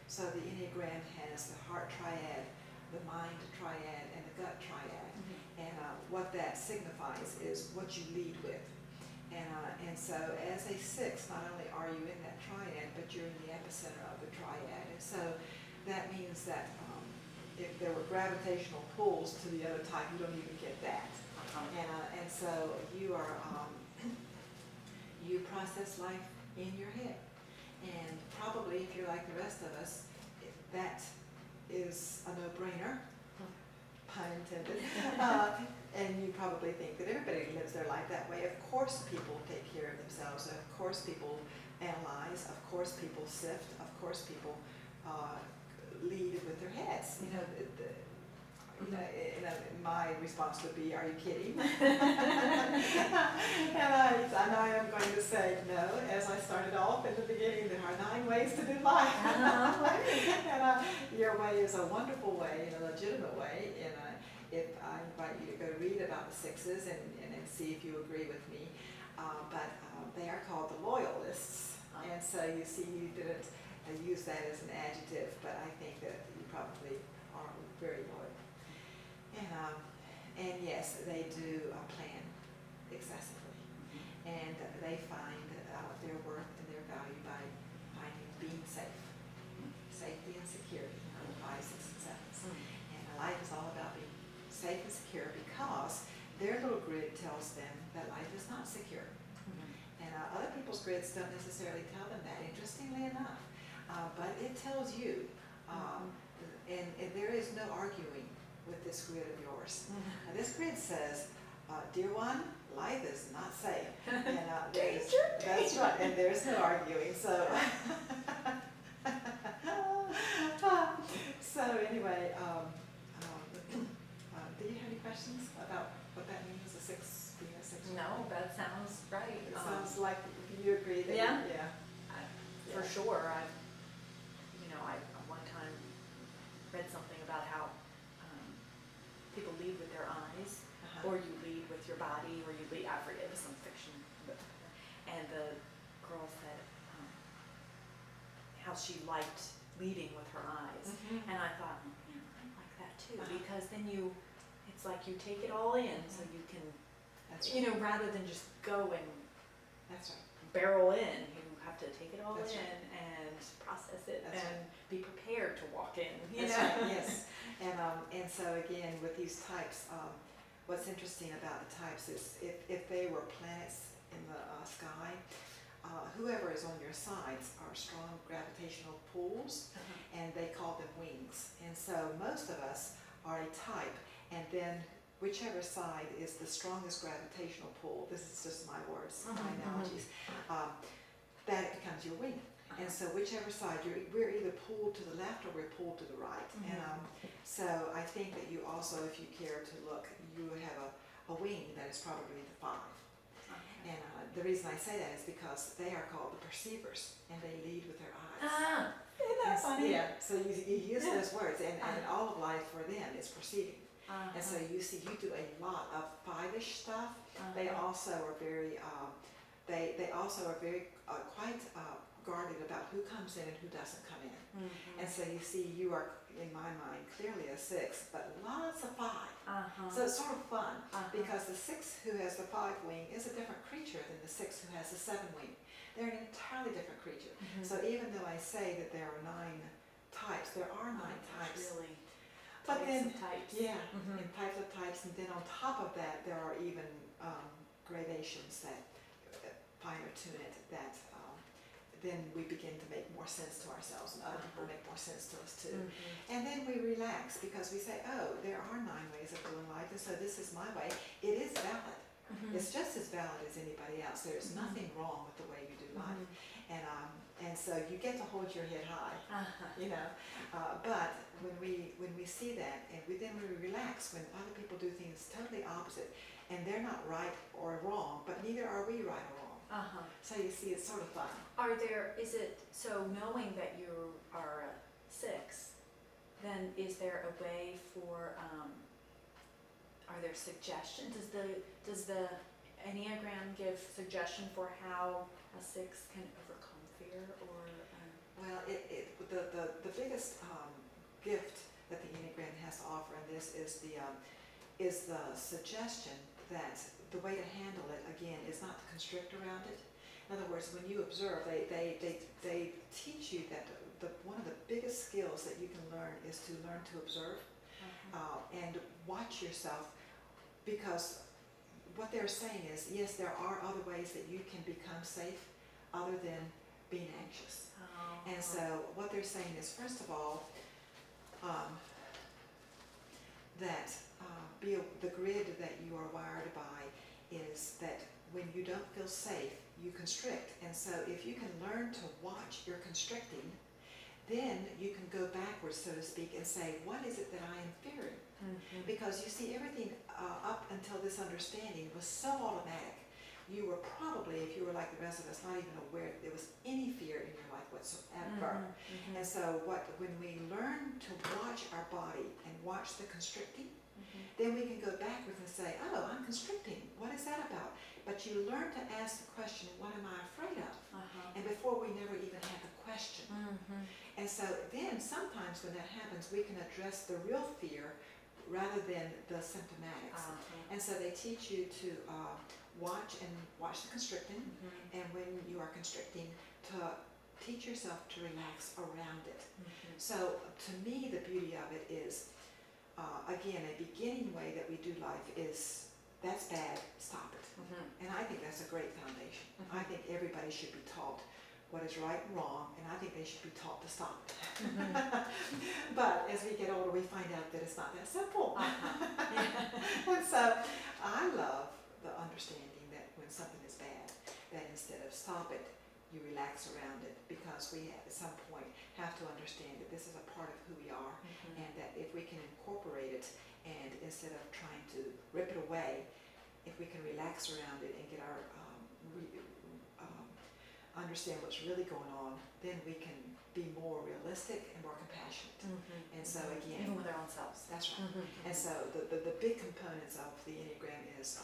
So the Enneagram has the heart triad, the mind triad, and the gut triad. And what that signifies is what you lead with. And so as a 6, not only are you in that triad, but you're in the epicenter of the triad. And so that means that if there were gravitational pulls to the other type, you don't even get that. And so you are, you process life in your head. And probably if you're like the rest of us, that is a no-brainer, pun intended. And you probably think that everybody lives their life that way. Of course people take care of themselves. Of course people analyze. Of course people sift. Of course people lead with their heads. My response would be, are you kidding? And I know I am going to say no. As I started off in the beginning, there are 9 ways to do life. And your way is a wonderful way, and a legitimate way. And if I invite you to go read about the 6s and see if you agree with me. But they are called the loyalists. And so you see, you didn't use that as an adjective, but I think that you probably are very loyal. And yes, they do plan excessively, and they find their worth and their value by being safe. Safety and security are the 5, 6, and 7s. And life is all about being safe and secure because their little grid tells them that life is not secure. And other people's grids don't necessarily tell them that, interestingly enough. But it tells you, and there is no arguing with this grid of yours. This grid says, dear one, life is not safe. And that's right, and there's no arguing. So, so anyway, do you have any questions about what that means, a 6 being a 6? No, that sounds right. It sounds like you agree that For sure. I one time read something about how people lead with their eyes, or you lead with your body, or you lead, I forget, it was some fiction. And the girl said how she liked leading with her eyes. And I thought, yeah, I like that too, because then it's like you take it all in, so you can, rather than just go and barrel in, you have to take it all in and process it and be prepared to walk in. Yes. And so again, with these types, what's interesting about the types is if they were planets in the sky, whoever is on your sides are strong gravitational pulls, and they call them wings. And so most of us are a type, and then whichever side is the strongest gravitational pull, this is just my words, my analogies, that becomes your wing. And so whichever side, we're either pulled to the left or we're pulled to the right. And so I think that you also, if you care to look, you have a wing that is probably the 5. And the reason I say that is because they are called the perceivers, and they lead with their eyes. Isn't that funny? Yeah, so you use those words, and all of life for them is perceiving. And so you see, you do a lot of 5-ish stuff. They also are very, they also are very quite guarded about who comes in and who doesn't come in. And so you see, you are, in my mind, clearly a 6, but lots of 5. So it's sort of fun, because the 6 who has the 5 wing is a different creature than the 6 who has the 7 wing. They're an entirely different creature. So even though I say that there are 9 types, there are 9 types. Really? But then, types. and types of types, and then on top of that, there are even gradations that finer tune it, that then we begin to make more sense to ourselves, and other people make more sense to us too. And then we relax because we say, oh, there are 9 ways of doing life, and so this is my way. It is valid. It's just as valid as anybody else. There is nothing wrong with the way you do life. And so you get to hold your head high, but when we see that, and then we relax when other people do things totally opposite, and they're not right or wrong, but neither are we right or wrong. So you see, it's sort of fun. So knowing that you are a 6, then is there a way for, are there suggestions? Does the Enneagram give suggestion for how a 6 can overcome fear, or? Well, the big biggest gift that the Enneagram has to offer in this is the suggestion that the way to handle it, again, is not to constrict around it. In other words, when you observe, they teach you that one of the biggest skills that you can learn is to learn to observe and watch yourself, because what they're saying is, yes, there are other ways that you can become safe other than being anxious. And so what they're saying is, first of all, that the grid that you are wired by is that when you don't feel safe, you constrict. And so if you can learn to watch your constricting, then you can go backwards, so to speak, and say, what is it that I am fearing? Mm-hmm. Because you see, everything up until this understanding was so automatic. You were probably, if you were like the rest of us, not even aware that there was any fear in your life whatsoever. Mm-hmm. And so when we learn to watch our body and watch the constricting, then we can go backwards and say, oh, I'm constricting. What is that about? But you learn to ask the question, what am I afraid of? And before, we never even had the question. And so then sometimes when that happens, we can address the real fear rather than the symptomatics. And so they teach you to watch the constricting, and when you are constricting, to teach yourself to relax around it. So to me, the beauty of it is, again, a beginning way that we do life is, that's bad, stop it. And I think that's a great foundation. I think everybody should be taught what is right and wrong, and I think they should be taught to stop it. But as we get older, we find out that it's not that simple. And so I love the understanding that when something is bad, that instead of stop it, you relax around it, because we at some point have to understand that this is a part of who we are, and that if we can incorporate it, and instead of trying to rip it away, if we can relax around it and get our understand what's really going on, then we can be more realistic and more compassionate. And so again, even with our own selves. that's right. And so the big components of the Enneagram is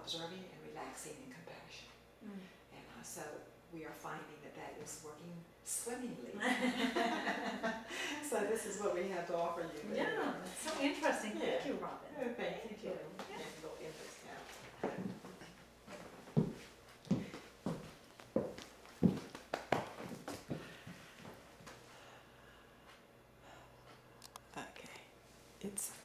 observing and relaxing and compassion. And so we are finding that is working swimmingly. So this is what we have to offer you. Yeah, that's so interesting. Yeah. Thank you, Robin. Thank you. Yeah.